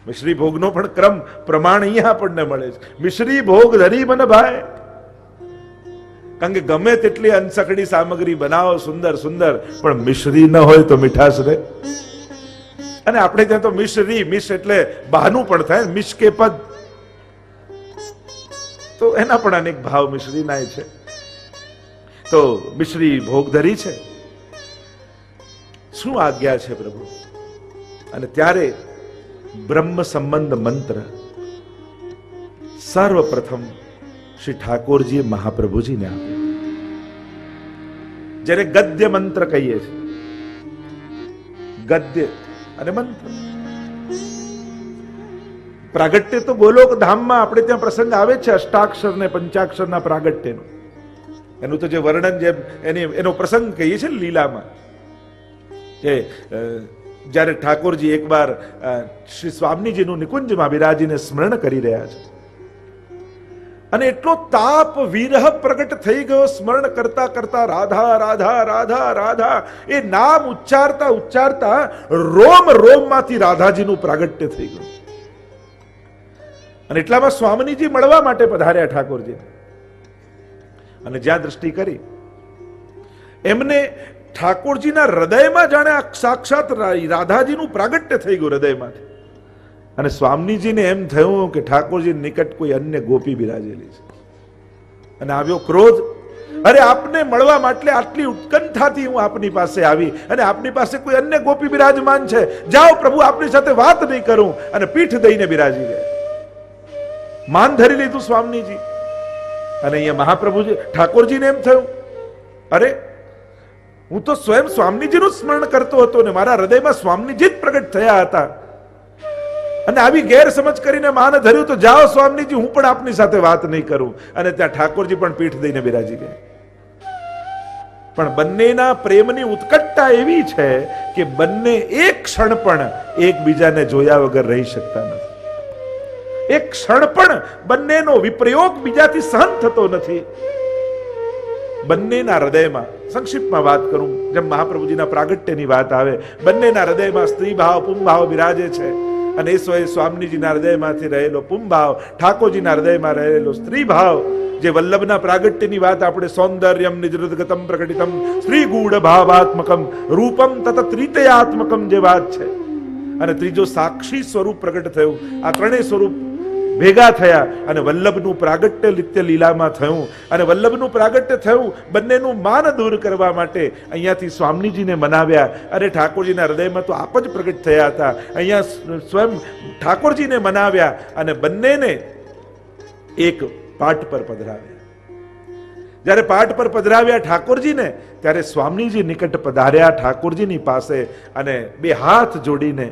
મિશ્રી ભોગનો પણ ક્રમ પ્રમાણ અહીંયા આપણને મળે છે. મિશ્રી ભોગ ધરી મને ભાઈ, કારણ કે ગમે તેટલી અનસકડી સામગ્રી બનાવો સુંદર સુંદર, પણ મિશ્રી ન હોય તો મીઠાશ રહે. અને આપણે ત્યાં તો મિશ્રી, મિશ એટલે બહાનું પણ થાય, મિશ કે પદ, તો એના પણ અનેક ભાવ મિશ્રીના છે. તો મિશ્રી ભોગ ધરી છે, શું આજ્ઞા છે પ્રભુ? અને ત્યારે બ્રહ્મ સંબંધ મંત્ર સર્વપ્રથમ શ્રી ઠાકોરજીએ મહાપ્રભુજીને આપ્યો. જ્યારે ગદ્ય મંત્ર કહીએ છીએ, ગદ્ય અને મંત્ર, પ્રાગટ્ય તો ગોલોક ધામમાં આપણે ત્યાં પ્રસંગ આવે છે અષ્ટાક્ષર ને પંચાક્ષરના પ્રાગટ્યનો. એનું તો જે વર્ણન, જેમ એનો પ્રસંગ કહીએ છીએ લીલામાં, કે જ્યારે ઠાકોરજી એકવાર શ્રી સ્વામીજીનું નિકુંજમાં બિરાજીને સ્મરણ કરી રહ્યા છે અને એટલો તાપ વિરહ પ્રગટ થઈ ગયો, સ્મરણ કરતા કરતા રાધા રાધા રાધા રાધા એ નામ ઉચ્ચારતા ઉચ્ચારતા રોમ રોમમાંથી રાધાજીનું પ્રાગટ્ય થઈ ગયું. અને એટલામાં સ્વામીજી મળવા માટે પધાર્યા ઠાકોરજી, અને જ્યાં દ્રષ્ટિ કરી એમને ઠાકોરજીના હૃદયમાં જાણે સાક્ષાત રાધાજીનું પ્રાગટ્ય થઈ ગયું હૃદયમાંથી. અને સ્વામીજીને એમ થયું કે ઠાકોરજી નિકટ કોઈ અન્ય ગોપી બિરાજેલી છે, અને આવ્યો ક્રોધ. અરે આપને મળવા માટે આટલી ઉત્કંઠાથી હું આપની પાસે આવી, અને આપની પાસે કોઈ અન્ય ગોપી બિરાજમાન છે, જાઓ પ્રભુ આપની સાથે વાત નહીં કરું. અને પીઠ દઈને બિરાજી ગયા, માન ધરી લીધું સ્વામીજી. અને અહીંયા મહાપ્રભુજી ઠાકોરજીને એમ થયું, અરે હું તો સ્વયં સ્વામીજીનું સ્મરણ કરતો હતો ને મારા હૃદયમાં સ્વામીજી જ પ્રગટ થયા હતા, અને આવી ગેરસમજ કરીને માન ધર્યું, તો જાઓ સ્વામીજી હું પણ આપની સાથે વાત નહીં કરું. અને ત્યાં ઠાકોરજી પણ પીઠ દઈને બિરાજી ગયા. પણ બંનેના પ્રેમની ઉત્કટતા એવી છે કે બંને એક ક્ષણ પણ એકબીજાને જોયા વગર રહી શકતા નથી. એક ક્ષણ પણ બંનેનો વિપ્રયોગ બીજાથી સહન થતો નથી. બંનેના હૃદયમાં, સંક્ષિપ્તમાં વાત કરું, જેમ મહાપ્રભુજીના પ્રાગટ્યની વાત આવે, બંનેના હૃદયમાં સ્ત્રી ભાવ પુંભાવ બિરાજે છે. અને એ સ્વામીજીના હૃદયમાંથી રહેલો પુંભાવ, ઠાકોરજીના હૃદયમાં રહેલો સ્ત્રી ભાવ, જે વલ્લભના પ્રાગટ્યની વાત આપણે સૌંદર્યમ નિજૃદગતમ પ્રકટિતમ સ્ત્રી ગૂઢ ભાવાત્મકમ રૂપમ તત ત્રિતયાત્મકમ જે વાત છે, અને ત્રીજો સાક્ષી સ્વરૂપ પ્રગટ થયું. આ ત્રણેય સ્વરૂપ ભેગા થયા અને વલ્લભનું પ્રાગટ્ય નિત્ય લીલામાં થયું. અને વલ્લભનું પ્રાગટ્ય થયું, બંનેનું માન દૂર કરવા માટે અહીંયાથી સ્વામીજીને મનાવ્યા. અને ઠાકોરજીના હૃદયમાં તો આપ જ પ્રગટ થયા હતા, અહીંયા સ્વયં ઠાકોરજીને મનાવ્યા અને બંનેને એક પાઠ પર પધરાવ્યા. જ્યારે પાઠ પર પધરાવ્યા ઠાકોરજીને, ત્યારે સ્વામીજી નિકટ પધાર્યા ઠાકોરજીની પાસે, અને બે હાથ જોડીને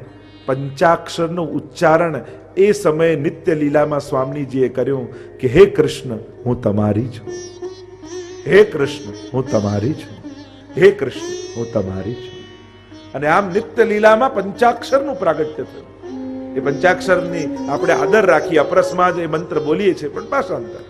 પંચાક્ષરનું ઉચ્ચારણ એ સમયે નિત્ય લીલામાં સ્વામીજીએ કર્યું કે હે કૃષ્ણ હું તમારી છું, હે કૃષ્ણ હું તમારી છું, હે કૃષ્ણ હું તમારી છું. અને આમ નિત્ય લીલામાં પંચાક્ષરનું પ્રાગટ્ય થયું. એ પંચાક્ષરની આપણે આદર રાખી અપરસમાં જ એ મંત્ર બોલીએ છીએ, પણ ભાષાંતર.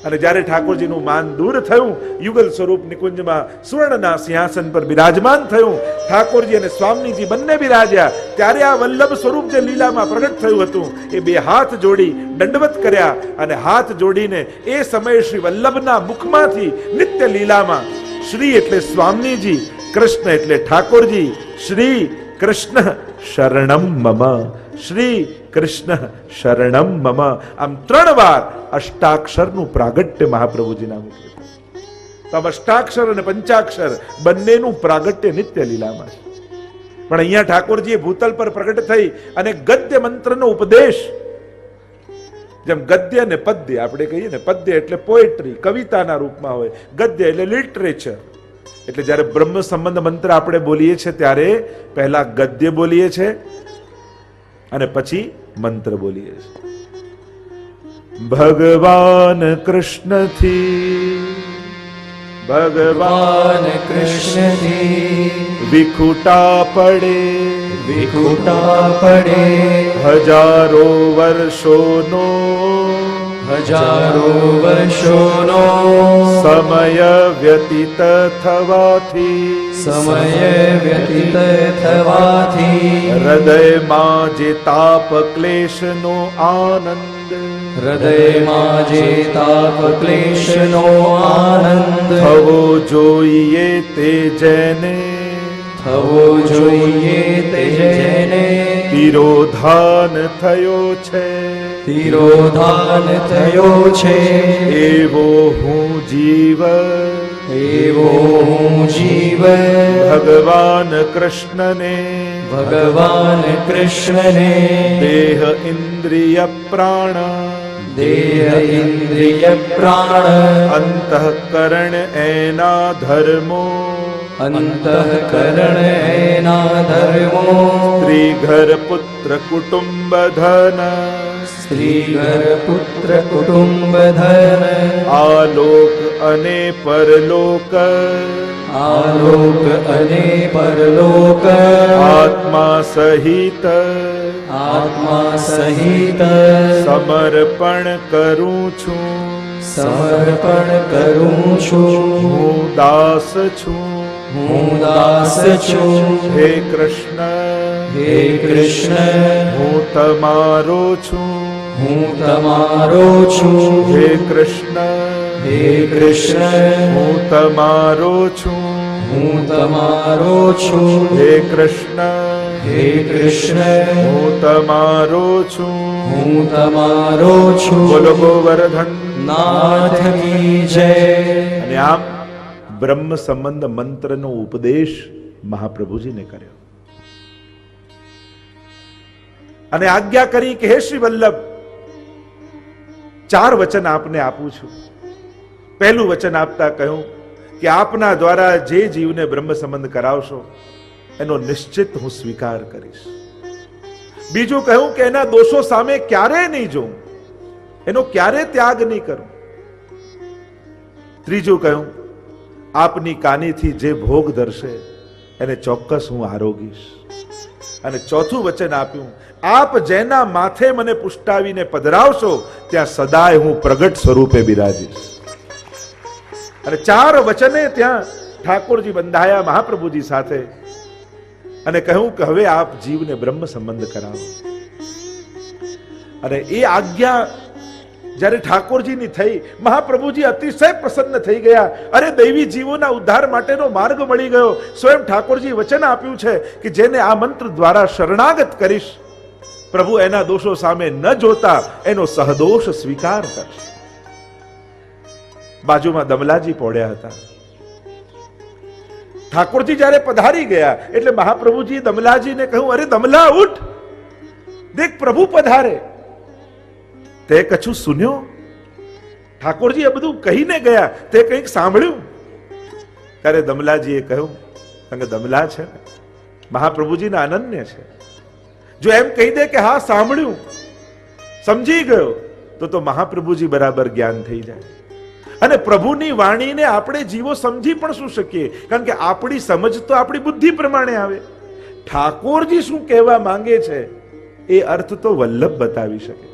અને જ્યારે ઠાકોરજીનું માન દૂર થયું, યુગલ સ્વરૂપ નિકુંજમાં સુવર્ણના સિંહાસન પર બિરાજમાન થયું, ઠાકોરજી અને સ્વામીજી બંને બિરાજ્યા, ત્યારે આ વલ્લભ સ્વરૂપ જે લીલામાં પ્રગટ થયું હતું, એ બે હાથ જોડી દંડવત કર્યા. અને હાથ જોડીને એ સમયે શ્રી વલ્લભના મુખમાંથી નિત્ય લીલામાં શ્રી એટલે સ્વામીજી, કૃષ્ણ એટલે ઠાકોરજી, શ્રી કૃષ્ણ શરણમ મમ, શ્રી કૃષ્ણ શરણમ મમ, આમ 3 વાર અષ્ટાક્ષરનું પ્રાગટ્ય મહાપ્રભુજીના મુખે. તો આમ અષ્ટાક્ષર અને પંચાક્ષર બંનેનું પ્રાગટ્ય નિત્ય લીલામાં છે. પણ અહીંયા ઠાકોરજીએ ભૂતલ પર પ્રગટ થઈ અને ગદ્ય મંત્રનો ઉપદેશ, જેમ ગદ્ય ને પદ્ય આપણે કહીએ ને, પદ્ય એટલે પોએટ્રી, કવિતાના રૂપમાં હોય, ગદ્ય એટલે લિટરેચર. એટલે જ્યારે બ્રહ્મ સંબંધ મંત્ર આપણે બોલીએ છીએ ત્યારે પહેલા ગદ્ય બોલીએ છીએ અને પછી મંત્ર બોલીએ છીએ. ભગવાન કૃષ્ણથી, ભગવાન કૃષ્ણથી વિખુટા પડે, વિખુટા પડે હજારો વર્ષોનો હજારો વર્ષોનો સમય વ્યતીત થવાથી સમય વ્યતીત થવાથી હૃદયમાં જે તાપ ક્લેશનો આનંદ હૃદયમાં જે તાપ ક્લેશનો આનંદ થવો જોઈએ તે જેને થવો જોઈએ તે જેને તિરોધાન થયો છે તિરોધાન થયો છે એવો હું જીવ એવો હું જીવ ભગવાન કૃષ્ણને ભગવાન કૃષ્ણને દેહ ઇન્દ્રિય પ્રાણ દેહ ઇન્દ્રિય પ્રાણ અંતઃકરણ એના ધર્મો અંતઃકરણ એના ધર્મો સ્ત્રી ઘર પુત્ર કુટુંબ ધન સ્ત્રી ઘર પુત્ર કુટુંબ ધન આલોક અને પરલોક આલોક અને પરલોક આત્મા સહિત આત્મા સહિત સમર્પણ કરું છું સમર્પણ કરું છું હું દાસ છું હું દાસ છું હે કૃષ્ણ હે કૃષ્ણ હું તમારો છું હું તમારો છું હે કૃષ્ણ હે કૃષ્ણ હું તમારો છું હું તમારો છું હે કૃષ્ણ હે કૃષ્ણ હું તમારો છું હું તમારો છું બોલો ગોવર્ધન નાથ કી જય અને આમ બ્રહ્મ સંબંધ મંત્રનો ઉપદેશ મહાપ્રભુજીને કર્યો અને આજ્ઞા કરી કે હે શ્રી વલ્લભ 4 વચન આપને આપું છું. પહેલું વચન આપતા કહ્યું કે આપના દ્વારા જે જીવને બ્રહ્મ સંબંધ કરાવશો એનો નિશ્ચિત હું સ્વીકાર કરીશ. બીજું કહ્યું કે એના દોષો સામે ક્યારે નહીં જોઉં, એનો ક્યારે ત્યાગ નહીં કરું. ત્રીજું કહ્યું આપની કાનીથી જે ભોગ ધરશે એને ચોક્કસ હું આરોગીશ. અને ચોથું વચન આપ્યું આપ જેના માથે મને પુષ્ટાવીને પધરાવશો ત્યાં સદાય હું પ્રગટ સ્વરૂપે બિરાજીશ. અને 4 વચને ત્યાં ઠાકોરજી બંધાયા મહાપ્રભુજી સાથે અને કહ્યું કે હવે આપ જીવને બ્રહ્મ સંબંધ કરાવો. અને એ આજ્ઞા જ્યારે ઠાકોરજીની થઈ મહાપ્રભુજી અતિશય પ્રસન્ન થઈ ગયા. અરે દૈવી જીવોના ઉદ્ધાર માટેનો માર્ગ મળી ગયો. સ્વયં ઠાકોરજી વચન આપ્યું છે કે જેને આ મંત્ર દ્વારા શરણાગત કરીશ પ્રભુ એના દોષો સામે ન જોતા એનો સહદોષ સ્વીકાર કરશે. બાજુમાં દમલાજી પડ્યા હતા. ઠાકોરજી જ્યારે પધારી ગયા એટલે મહાપ્રભુજી દમલાજીને કહ્યું અરે દમલા ઉઠ, દેખ પ્રભુ પધારે. તે કછું સુન્યો? ઠાકોરજી એ બધું કહીને ગયા, તે કંઈક સાંભળ્યું? ત્યારે દમલાજીએ કહ્યું કે દમલા છે મહાપ્રભુજીના અનન્ય છે. જો એમ કહી દે કે હા સાંભળ્યું, સમજી ગયો તો મહાપ્રભુજી બરાબર જ્ઞાન થઈ જાય. અને પ્રભુની વાણીને આપણે જીવો સમજી પણ શું શકીએ, કારણ કે આપણી સમજ તો આપણી બુદ્ધિ પ્રમાણે આવે. ઠાકોરજી શું કહેવા માંગે છે એ અર્થ તો વલ્લભ બતાવી શકે.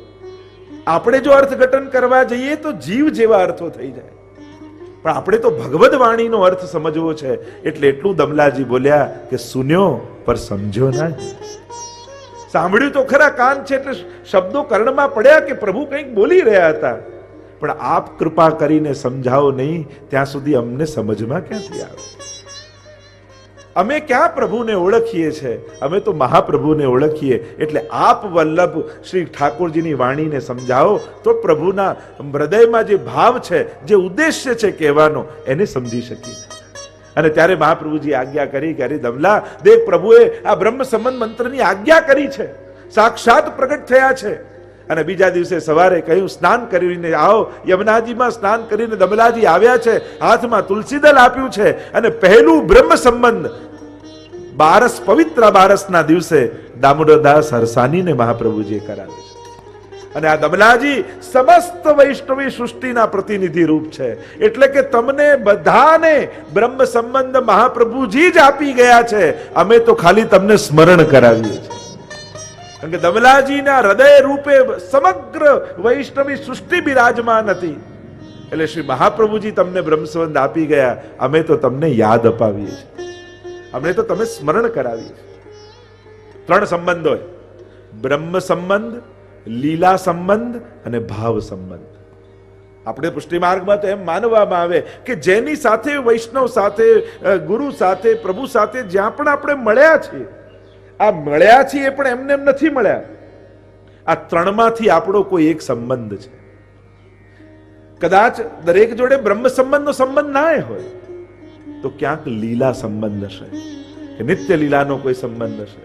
આપણે જો અર્થઘટન કરવા જઈએ તો જીવ જેવા અર્થો થઈ જાય, પણ આપણે તો ભગવદ વાણીનો અર્થ સમજવો છે. એટલે એટલું દમલાજી બોલ્યા કે સુન્યો પર સમજ્યો ના. સાંભળ્યું તો ખરા, કાન છે એટલે શબ્દો કર્ણમાં પડ્યા કે પ્રભુ કંઈક બોલી રહ્યા હતા, પણ આપ કૃપા કરીને સમજાવો નહીં ત્યાં સુધી અમને સમજમાં ક્યાંથી આવે. અમે ક્યાં પ્રભુને ઓળખીએ છીએ, અમે તો મહાપ્રભુને ઓળખીએ. એટલે આપ વલ્લભ શ્રી ઠાકોરજીની વાણીને સમજાવો તો પ્રભુના હૃદયમાં જે ભાવ છે, જે ઉદ્દેશ્ય છે કહેવાનો, એને સમજી શકીએ. અને ત્યારે મહાપ્રભુજી આજ્ઞા કરી કે અરે દમલા દેખ, પ્રભુએ આ બ્રહ્મ સંબંધ મંત્રની આજ્ઞા કરી છે, સાક્ષાત પ્રગટ થયા છે. અને બીજા દિવસે સવારે કહ્યું સ્નાન કરીને આવો. યમુનાજીમાં સ્નાન કરીને દમલાજી આવ્યા છે, હાથમાં તુલસીદલ આપ્યું છે અને પહેલું બ્રહ્મ સંબંધ બારસ, પવિત્ર બારસના દિવસે દામોદરદાસ હરસાનીને મહાપ્રભુજીએ કરાવે છે. અને આ દમલાજી સમસ્ત વૈષ્ણવી સૃષ્ટિના પ્રતિનિધિ રૂપ છે. એટલે કે તમને બધાને બ્રહ્મ સંબંધ મહાપ્રભુજી જ આપી ગયા છે. અમે તો ખાલી તમને સ્મરણ કરાવીએ છીએ. કારણ કે દમલાજીના હૃદય રૂપે સમગ્ર વૈષ્ણવી સૃષ્ટિ બિરાજમાન હતી. એટલે શ્રી મહાપ્રભુજી તમને બ્રહ્મ સંબંધ આપી ગયા. અમે તો તમને યાદ અપાવીએ છીએ. અમને તો તમે સ્મરણ કરાવીએ છીએ. 3 સંબંધો હોય: બ્રહ્મ સંબંધ, લીલા સંબંધ અને ભાવ સંબંધ. આપણે પુષ્ટિ માર્ગમાં તો એમ માનવામાં આવે કે જેની સાથે, વૈષ્ણવ સાથે, ગુરુ સાથે, પ્રભુ સાથે જ્યાં પણ આપણે મળ્યા છીએ, આ મળ્યા છીએ પણ એમને એમ નથી મળ્યા. આ 3માંથી આપણો કોઈ એક સંબંધ છે. કદાચ દરેક જોડે બ્રહ્મ સંબંધનો સંબંધ ના હોય તો ક્યાંક લીલા સંબંધ હશે, કે નિત્ય લીલાનો કોઈ સંબંધ હશે.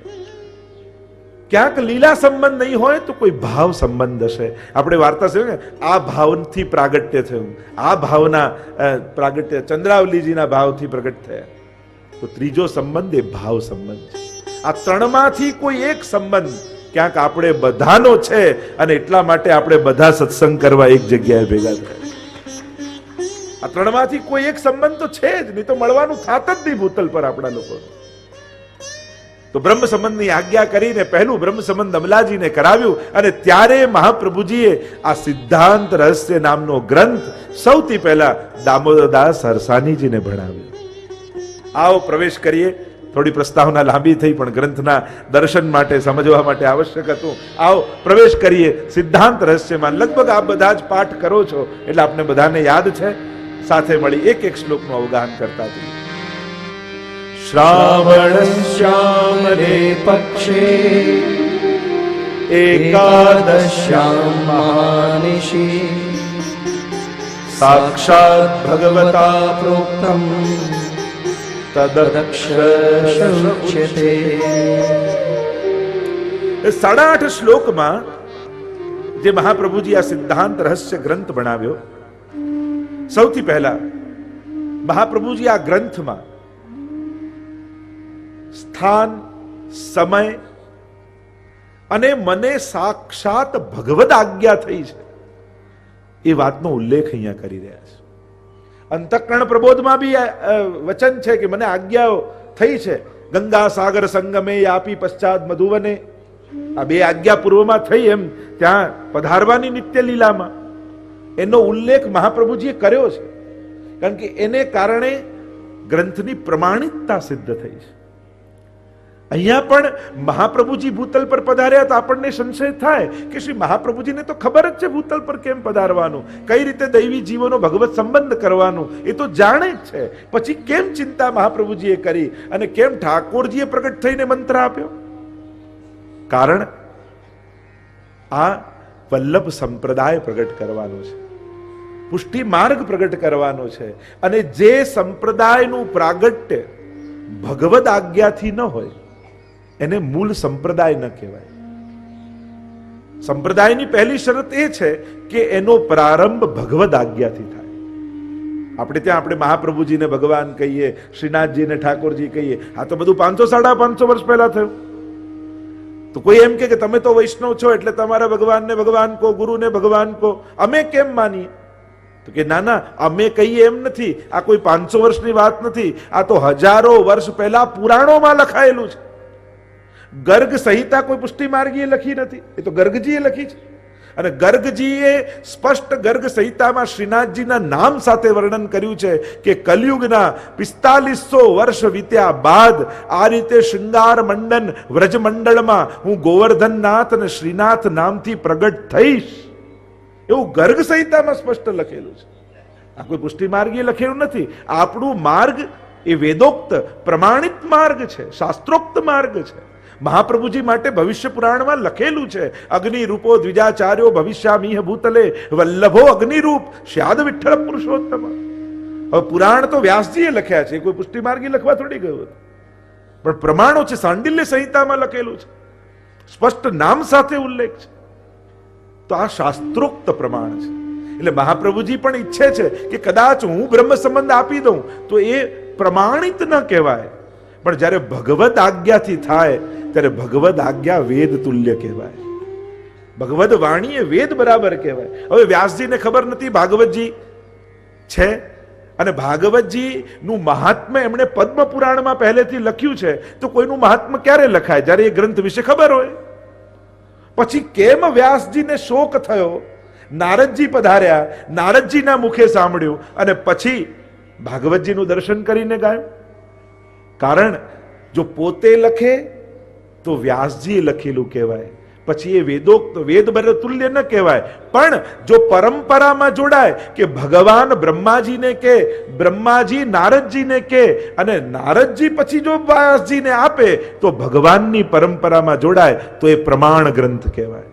ક્યાંક લીલા સંબંધ નહીં હોય તો કોઈ ભાવ સંબંધ હશે. આપણે વાર્તા છે ને, આ ભાવથી પ્રાગટ્ય થયું, આ ભાવના પ્રાગટ્ય ચંદ્રાવલીજીના ભાવથી પ્રગટ થયા. તો ત્રીજો સંબંધ એ ભાવ સંબંધ છે. આ 3માંથી કોઈ એક સંબંધ ક્યાંક આપણે બધાનો છે, અને એટલા માટે આપણે બધા સત્સંગ કરવા એક જગ્યાએ ભેગા થયા. આ 3માંથી કોઈ એક સંબંધ તો છે જ, નહીં તો મળવાનું થાત જ નહીં ભૂતલ પર આપણા લોકો. તો બ્રહ્મ સંબંધની આજ્ઞા કરીને પહેલું બ્રહ્મ સંબંધ દમલાજીને કરાવ્યું. અને ત્યારે મહાપ્રભુજીએ આ સિદ્ધાંત રહસ્ય નામનો ગ્રંથ સૌથી પહેલા દામોદરદાસ હરસાનીજીને ભણાવ્યો. આવો પ્રવેશ કરીએ. થોડી પ્રસ્તાવના લાંબી થઈ, પણ ગ્રંથના દર્શન માટે, સમજવા માટે આવશ્યક હતું. આવો પ્રવેશ કરીએ સિદ્ધાંત રહસ્યમાં. લગભગ આપ બધા જ પાઠ કરો છો એટલે આપને બધાને યાદ છે. સાથે મળી એક એક શ્લોકનું અવગાહન કરતા જઈએ. શ્રાવણશ્યામલે પક્ષે એકાદશ્યામ મહાનિશી સાક્ષાત ભગવતા પ્રોક્તમ તદક્ષરશ્યતે. 8.5 શ્લોકમાં જે મહાપ્રભુજી આ સિદ્ધાંત રહસ્ય ગ્રંથ બનાવ્યો, સૌથી પહેલા મહાપ્રભુજી આ ગ્રંથમાં સ્થાન, સમય અને મને સાક્ષાત ભગવદ આજ્ઞા થઈ છે એ વાતનો ઉલ્લેખ અહીંયા કરી રહ્યા છે. અંતઃકરણ પ્રબોધમાં બી વચન છે કે મને આજ્ઞાઓ થઈ છે. ગંગા સાગર સંગમે આપી પશ્ચાત મધુવને, આ 2 આજ્ઞા પૂર્વમાં થઈ, એમ ત્યાં પધારવાની નિત્ય લીલામાં એનો ઉલ્લેખ મહાપ્રભુજીએ કર્યો છે. કારણ કે એને કારણે ગ્રંથની પ્રમાણિકતા સિદ્ધ થઈ છે. અહીંયા પણ મહાપ્રભુજી ભૂતલ પર પધાર્યા તો આપણને સંશય થાય કે શ્રી મહાપ્રભુજીને તો ખબર જ છે ભૂતલ પર કેમ પધારવાનું, કઈ રીતે દૈવી જીવોનો ભગવત સંબંધ કરવાનું, એ તો જાણે જ છે. પછી કેમ ચિંતા મહાપ્રભુજીએ કરી અને કેમ ઠાકોરજીએ પ્રગટ થઈને મંત્ર આપ્યો? કારણ આ વલ્લભ સંપ્રદાય પ્રગટ કરવાનો છે, પુષ્ટિ માર્ગ પ્રગટ કરવાનો છે. અને જે સંપ્રદાયનું પ્રાગટ્ય ભગવદ આજ્ઞાથી ન હોય એને મૂળ સંપ્રદાય ન કહેવાય. સંપ્રદાયની પહેલી શરત એ છે કે એનો પ્રારંભ ભગવદ આજ્ઞાથી થાય. આપણે ત્યાં આપણે મહાપ્રભુજીને ભગવાન કહીએ, શ્રીનાથજીને ઠાકોરજી કહીએ, આ તો બધું 500-550 વર્ષ પહેલા થયું. તો કોઈ એમ કે તમે તો વૈષ્ણવ છો એટલે તમારા ભગવાનને ભગવાન કહો, ગુરુને ભગવાન કહો, અમે કેમ માનીએ? તો કે ના ના, અમે કહીએ એમ નથી. આ કોઈ 500 વર્ષની વાત નથી, આ તો હજારો વર્ષ પહેલા પુરાણોમાં લખાયેલું છે. ગર્ગ સંહિતા કોઈ પુષ્ટિ માર્ગીએ લખી નથી, એ તો ગર્ગજીએ લખી છે. અને ગર્ગજીએ સ્પષ્ટ ગર્ગ સંહિતામાં શ્રીનાથજીના નામ સાથે વર્ણન કર્યું છે કે કલયુગના 4500 વર્ષ વીત્યા બાદ આ રીતે શૃંગાર મંડન વ્રજમંડળમાં હું ગોવર્ધનનાથ અને શ્રીનાથ નામથી પ્રગટ થઈશ, એવું ગર્ગ સંહિતામાં સ્પષ્ટ લખેલું છે. આ કોઈ પુષ્ટિ માર્ગીએ લખેલું નથી. આપણું માર્ગ એ વેદોક્ત પ્રમાણિત માર્ગ છે, શાસ્ત્રોક્ત માર્ગ છે. મહાપ્રભુજી માટે ભવિષ્ય પુરાણમાં લખેલું છે, અગ્નિ રૂપો દ્વિજાચાર્યો ભવિષ્યામીહ ભૂતલે વલ્લભો અગ્નિરૂપ શ્યાદ વિઠ્ઠલ પુરુષોત્તમ. હવે પુરાણ તો વ્યાસજીએ લખ્યા છે, કોઈ પુષ્ટિ માર્ગી લખવા થોડી ગયું, પણ પ્રમાણો છે. સાંડિલ્ય સંહિતામાં લખેલું છે, સ્પષ્ટ નામ સાથે ઉલ્લેખ છે. તો આ શાસ્ત્રોક્ત પ્રમાણ છે. એટલે મહાપ્રભુજી પણ ઈચ્છે છે કે કદાચ હું બ્રહ્મ સંબંધ આપી દઉં તો એ પ્રમાણિત ન કહેવાય, પણ જ્યારે ભગવદ આજ્ઞાથી થાય ત્યારે ભગવદ આજ્ઞા વેદ તુલ્ય કહેવાય. ભગવદ વાણી એ વેદ બરાબર કહેવાય. હવે વ્યાસજીને ખબર નથી ભાગવતજી છે, અને ભાગવતજી નું મહાત્મ્ય એમણે પદ્મ પુરાણમાં પહેલેથી લખ્યું છે. તો કોઈનું મહાત્મ્ય ક્યારે લખાય? જ્યારે એ ગ્રંથ વિશે ખબર હોય. પછી કેમ વ્યાસજીને શોક થયો? નારદજી પધાર્યા, નારદજીના મુખે સાંભળ્યું અને પછી ભાગવતજીનું દર્શન કરીને ગાયું. કારણ જો પોતે લખે તો વ્યાસજીએ લખેલું કહેવાય, પછી એ વેદોક્ત વેદ તુલ્ય ન કહેવાય. પણ જો પરંપરામાં જોડાય કે ભગવાન બ્રહ્માજીને કે, બ્રહ્માજી નારદજીને કે, અને નારદજી પછી જો વ્યાસજીને આપે તો ભગવાનની પરંપરામાં જોડાય તો એ પ્રમાણ ગ્રંથ કહેવાય.